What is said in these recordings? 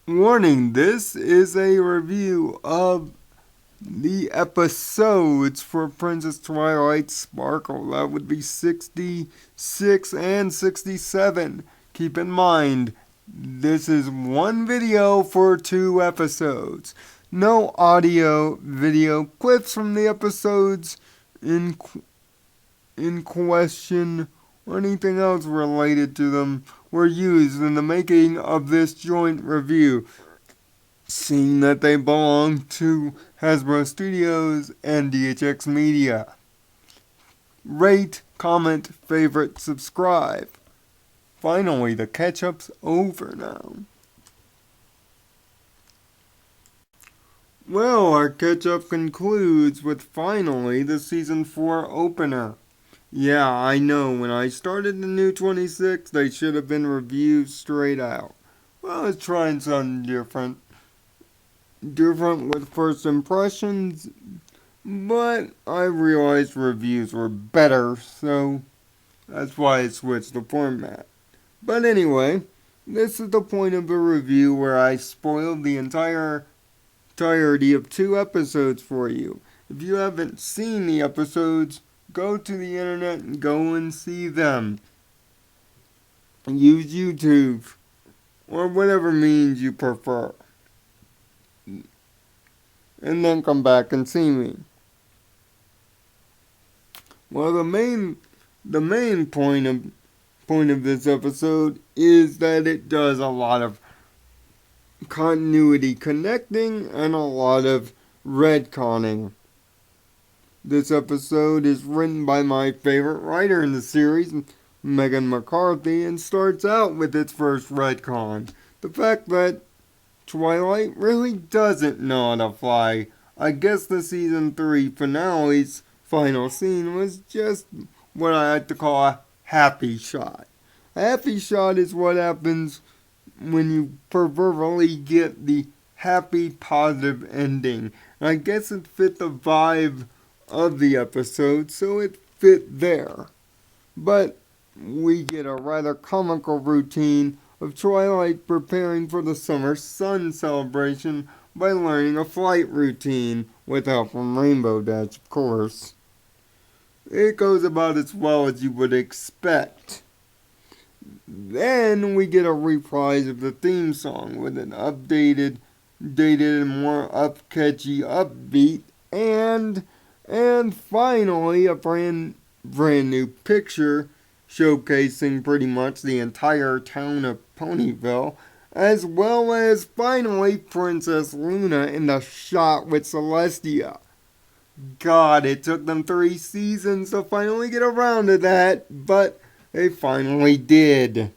Warning, this is a review of the episodes for Princess Twilight Sparkle. That would be 66 and 67. Keep in mind, this is one video for two episodes. No audio, video clips from the episodes in, in question or anything else related to them were used in the making of this joint review, seeing that they belong to Hasbro Studios and DHX Media. Rate, comment, favorite, subscribe. Finally, the catch-up's over now. Well, our catch-up concludes with finally the Season 4 opener. Yeah, I know, when I started the new 26, they should have been reviewed straight out. Well, I was trying something different. Different with first impressions, but I realized reviews were better, so that's why I switched the format. But anyway, this is the point of the review where I spoiled the entirety of two episodes for you. If you haven't seen the episodes, go to the internet and go and see them. Use YouTube or whatever means you prefer. And then come back and see me. Well, the main point of this episode is that it does a lot of continuity connecting and a lot of retconning. This episode is written by my favorite writer in the series, Megan McCarthy, and starts out with its first retcon. The fact that Twilight really doesn't know how to fly. I guess the season 3 finale's final scene was just what I like to call a happy shot. A happy shot is what happens when you proverbially get the happy, positive ending. And I guess it fit the vibe of the episode, so it fit there. But we get a rather comical routine of Twilight preparing for the summer sun celebration by learning a flight routine, with help from Rainbow Dash, of course. It goes about as well as you would expect. Then we get a reprise of the theme song with an updated, dated, and more catchy upbeat, and finally a brand new picture showcasing pretty much the entire town of Ponyville, as well as finally Princess Luna in the shot with Celestia. God, it took them 3 seasons to finally get around to that, but they finally did.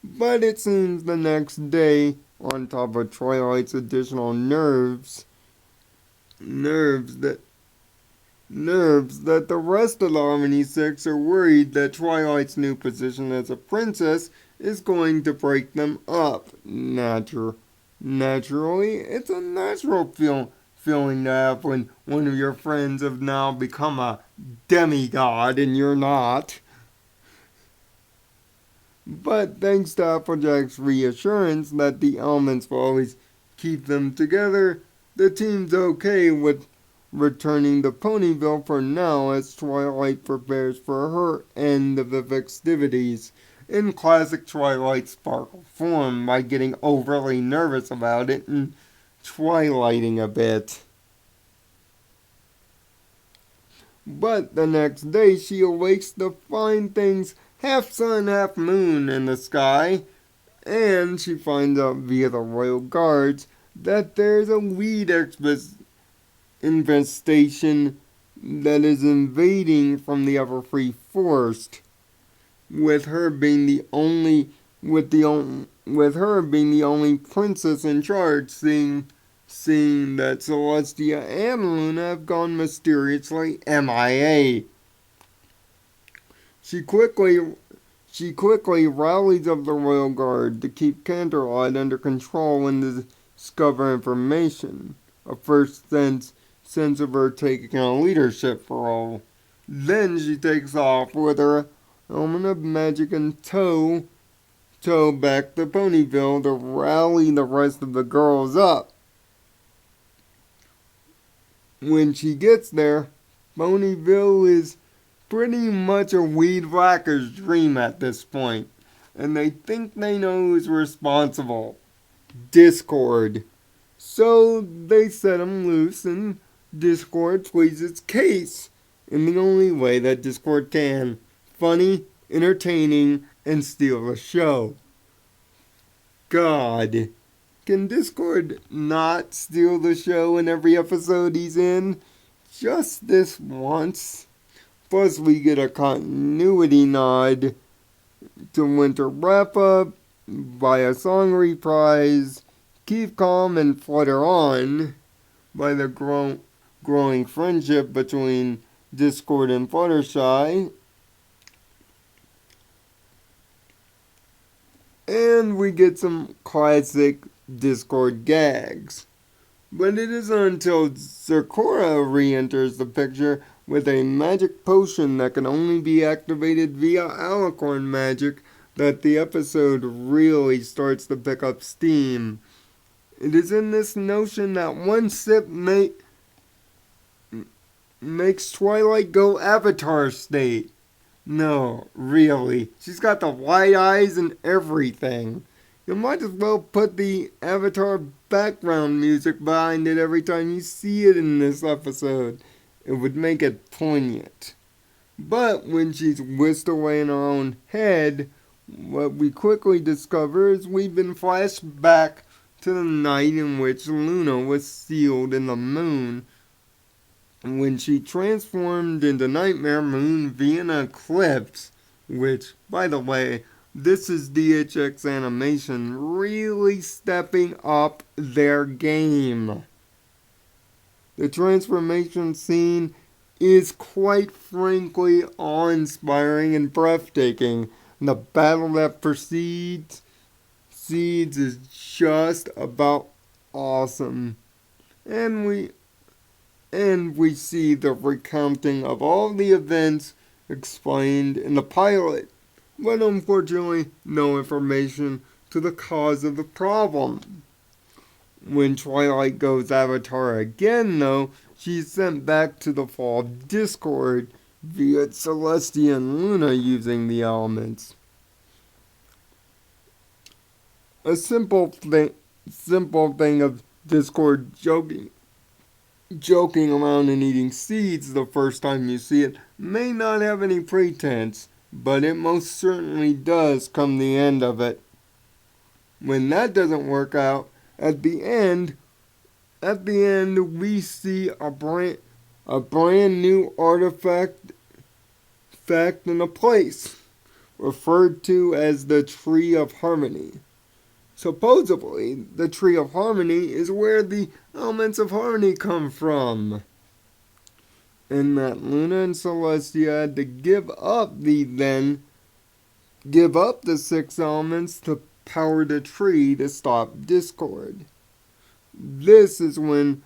But it seems the next day, on top of Twilight's additional nerves that the rest of the Harmony Six are worried that Twilight's new position as a princess is going to break them up. Naturally, it's a natural feeling to have when one of your friends have now become a demigod and you're not. But thanks to Applejack's reassurance that the elements will always keep them together, the team's okay with returning to Ponyville for now as Twilight prepares for her end of the festivities in classic Twilight Sparkle form by getting overly nervous about it and twilighting a bit. But the next day she awakes to find things half sun, half moon in the sky, and she finds out via the royal guards that there's a weed infestation that is invading from the Everfree Forest, with her being the only princess in charge, seeing that Celestia and Luna have gone mysteriously MIA. She quickly rallies up the royal guard to keep Canterlot under control and discover information. A first sense of her taking a leadership role. Then she takes off with her element of magic in tow tow back to Ponyville to rally the rest of the girls up. When she gets there, Ponyville is pretty much a weed whacker's dream at this point, and they think they know who's responsible. Discord. So they set him loose, and Discord pleads its case in the only way that Discord can: funny, entertaining, and steal the show. God, can Discord not steal the show in every episode he's in? Just this once. Plus, we get a continuity nod to Winter Wrap Up by a song reprise, Keep Calm and Flutter On, by the growing friendship between Discord and Fluttershy. And we get some classic Discord gags. But it isn't until Sakura re-enters the picture with a magic potion that can only be activated via alicorn magic that the episode really starts to pick up steam. It is in this notion that one sip makes Twilight go Avatar state. No, really. She's got the white eyes and everything. You might as well put the Avatar background music behind it every time you see it in this episode. It would make it poignant. But when she's whisked away in her own head, what we quickly discover is we've been flashed back to the night in which Luna was sealed in the moon when she transformed into Nightmare Moon via an eclipse, which, by the way, this is DHX Animation really stepping up their game. The transformation scene is quite frankly awe-inspiring and breathtaking. And the battle that precedes is just about awesome. And we see the recounting of all the events explained in the pilot, but unfortunately no information to the cause of the problem. When Twilight goes Avatar again, though, she's sent back to the fall of Discord via Celestia and Luna using the elements. A simple thing of Discord joking around and eating seeds the first time you see it may not have any pretense, but it most certainly does come the end of it. When that doesn't work out, at the end we see a brand new artifact in a place referred to as the Tree of Harmony. Supposedly, the Tree of Harmony is where the elements of harmony come from. And that Luna and Celestia had to give up the 6 elements to power the tree to stop Discord. This is when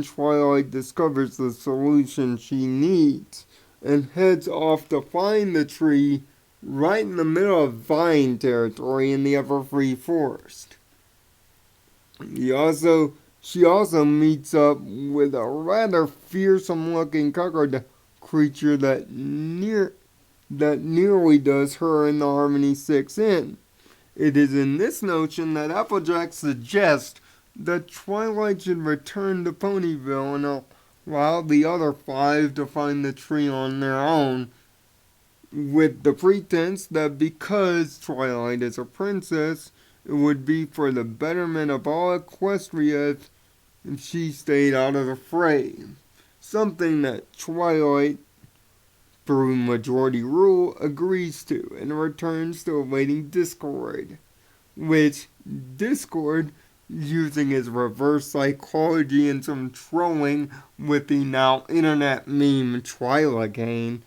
Twilight discovers the solution she needs and heads off to find the tree right in the middle of vine territory in the Everfree Forest. She also meets up with a rather fearsome looking cockroach creature that nearly does her and the Harmony 6 in. It is in this notion that Applejack suggests that Twilight should return to Ponyville and allow the other 5 to find the tree on their own, with the pretense that because Twilight is a princess, it would be for the betterment of all Equestria if she stayed out of the fray. Something that Twilight, through majority rule, agrees to and returns to awaiting Discord. Which Discord, using his reverse psychology and some trolling with the now internet meme Twilight,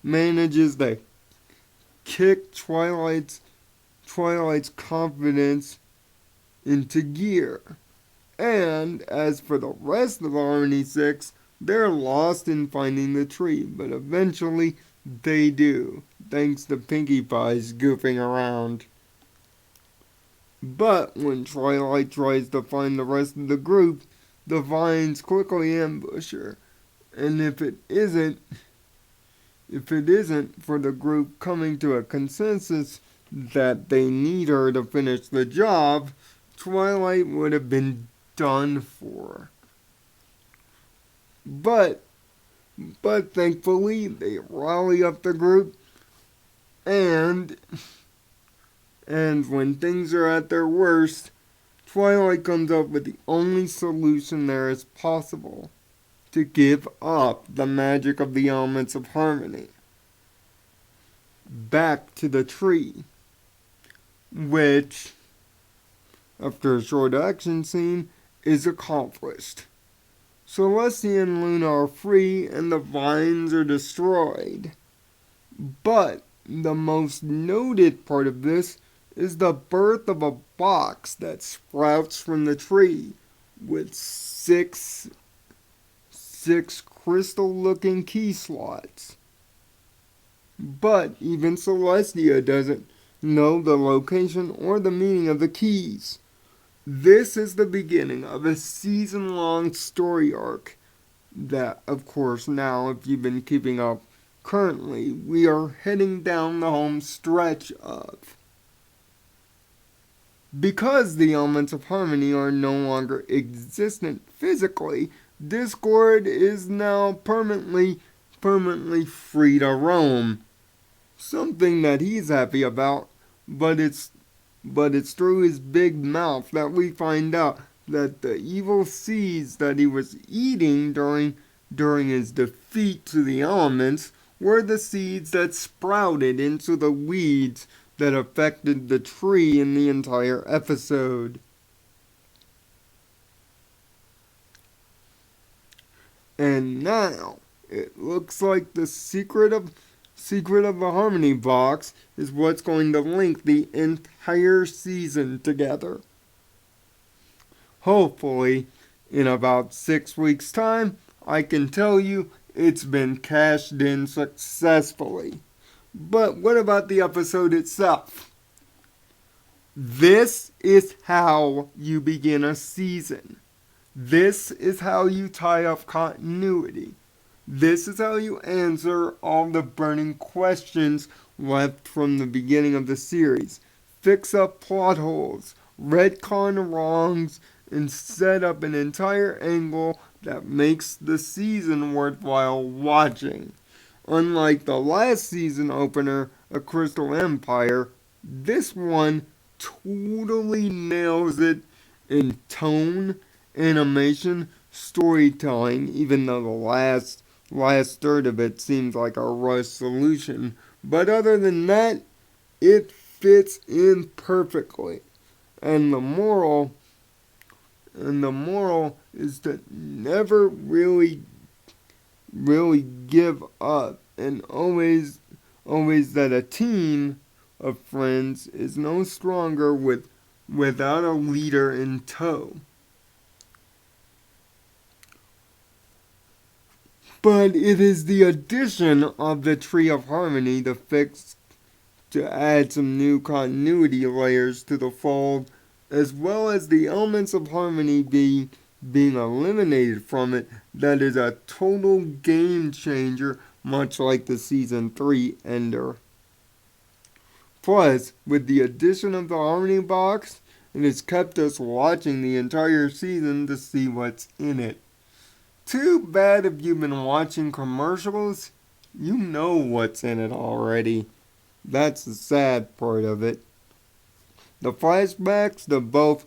manages to kick Twilight's confidence into gear. And as for the rest of the Harmony 6, they're lost in finding the tree, but eventually they do. thanks to Pinkie Pie's goofing around. But when Twilight tries to find the rest of the group, the vines quickly ambush her. And if it isn't for the group coming to a consensus that they need her to finish the job, Twilight would have been done for. But thankfully they rally up the group, and when things are at their worst, Twilight comes up with the only solution there is possible: to give up the magic of the elements of harmony. Back to the tree, which, after a short action scene, is accomplished. Celestia and Luna are free and the vines are destroyed. But the most noted part of this is the birth of a box that sprouts from the tree with six crystal-looking key slots. But even Celestia doesn't know the location or the meaning of the keys. This is the beginning of a season-long story arc that, of course, now, if you've been keeping up currently, we are heading down the home stretch of. Because the elements of harmony are no longer existent physically, Discord is now permanently free to roam. Something that he's happy about, but it's through his big mouth that we find out that the evil seeds that he was eating during his defeat to the elements were the seeds that sprouted into the weeds that affected the tree in the entire episode. And now, it looks like the secret of the Harmony Box is what's going to link the entire season together. Hopefully, in about 6 weeks' time, I can tell you it's been cashed in successfully. But what about the episode itself? This is how you begin a season. This is how you tie up continuity. This is how you answer all the burning questions left from the beginning of the series. Fix up plot holes, retcon wrongs, and set up an entire angle that makes the season worthwhile watching. Unlike the last season opener, A Crystal Empire, this one totally nails it in tone, animation, storytelling, even though the last third of it seems like a rushed solution. But other than that, it fits in perfectly. And the moral is to never really give up, and always that a team of friends is no stronger without a leader in tow. But it is the addition of the Tree of Harmony to add some new continuity layers to the fold, as well as the elements of harmony being eliminated from it, that is a total game changer, much like the Season 3 ender. Plus, with the addition of the Harmony Box, it has kept us watching the entire season to see what's in it. Too bad if you've been watching commercials, you know what's in it already. That's the sad part of it. The flashbacks to both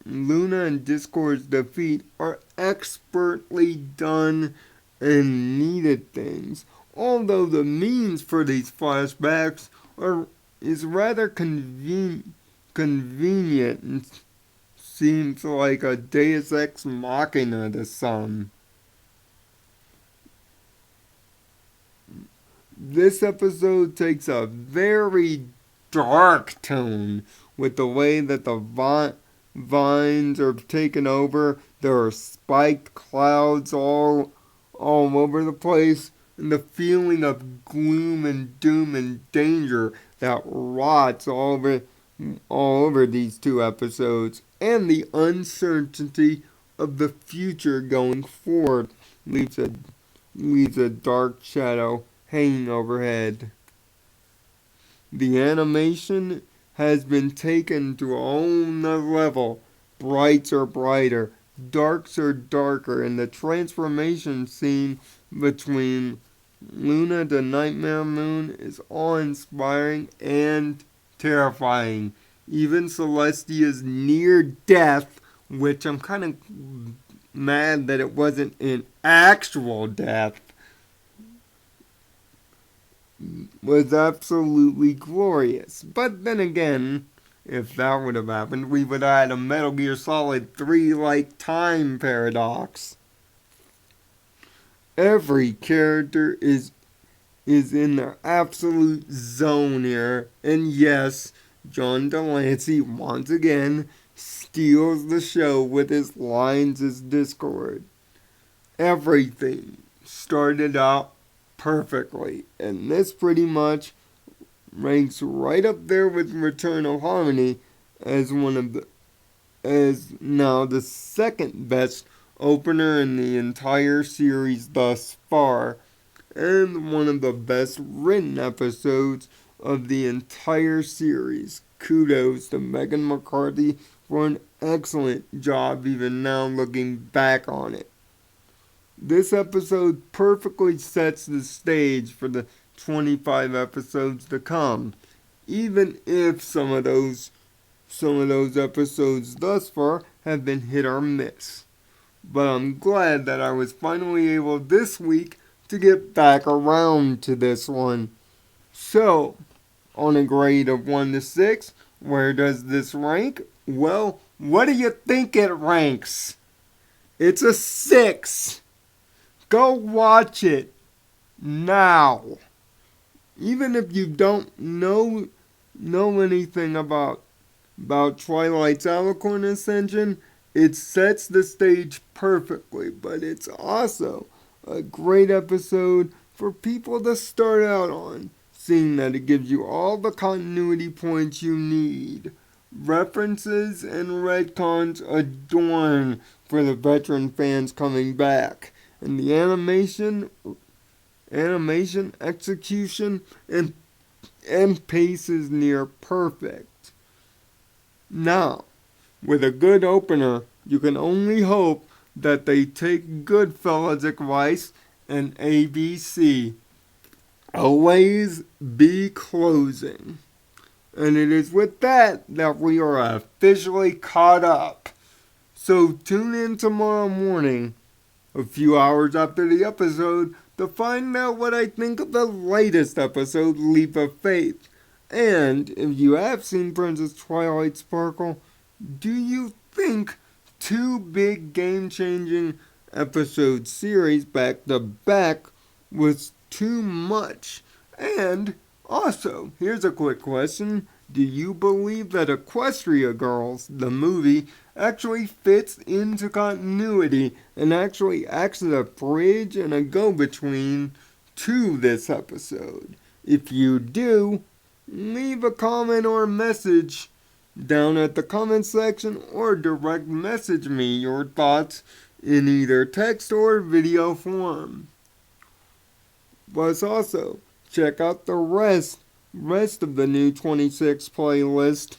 Luna and Discord's defeat are expertly done and needed things, although the means for these flashbacks is rather convenient and seems like a Deus Ex Machina to some. This episode takes a very dark tone with the way that the vines are taken over. There are spiked clouds all over the place, and the feeling of gloom and doom and danger that rots all over these two episodes, and the uncertainty of the future going forward leaves a dark shadow hanging overhead. The animation has been taken to a whole nother level. Brights are brighter, darks are darker, and the transformation scene between Luna the Nightmare Moon is awe-inspiring and terrifying. Even Celestia's near death, which I'm kind of mad that it wasn't an actual death, was absolutely glorious. But then again, if that would have happened, we would have had a Metal Gear Solid 3-like time paradox. Every character is in their absolute zone here. And yes, John Delancey once again steals the show with his lines as Discord. Everything started out perfectly, and this pretty much ranks right up there with Return of Harmony as now the second best opener in the entire series thus far, and one of the best written episodes of the entire series. Kudos to Megan McCarthy for an excellent job even now looking back on it. This episode perfectly sets the stage for the 25 episodes to come, even if some of those episodes thus far have been hit or miss. But I'm glad that I was finally able this week to get back around to this one. So, on a grade of 1 to 6, where does this rank? Well, what do you think it ranks? It's a 6. Go watch it now. Even if you don't know anything about Twilight's Alicorn Ascension, it sets the stage perfectly. But it's also a great episode for people to start out on, seeing that it gives you all the continuity points you need. References and retcons adorn for the veteran fans coming back. And the animation, execution, and pace is near perfect. Now, with a good opener, you can only hope that they take Goodfellas advice and ABC. Always be closing. And it is with that we are officially caught up. So tune in tomorrow morning, a few hours after the episode, to find out what I think of the latest episode, Leap of Faith. And if you have seen Princess Twilight Sparkle, do you think 2 big game-changing episode series back to back was too much? And also, here's a quick question. Do you believe that Equestria Girls, the movie, actually fits into continuity and actually acts as a bridge and a go-between to this episode? If you do, leave a comment or message down at the comment section, or direct message me your thoughts in either text or video form. Plus also, check out the rest of the new 26 playlist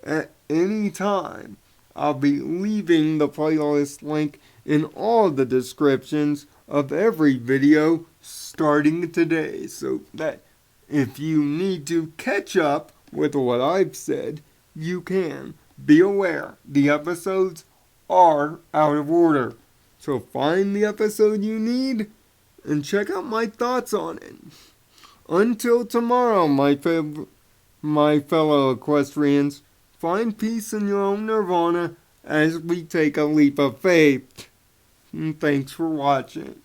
at any time. I'll be leaving the playlist link in all the descriptions of every video starting today, so that if you need to catch up with what I've said, you can. Be aware, the episodes are out of order. So find the episode you need and check out my thoughts on it. Until tomorrow, my fellow equestrians, find peace in your own nirvana as we take a leap of faith. And thanks for watching.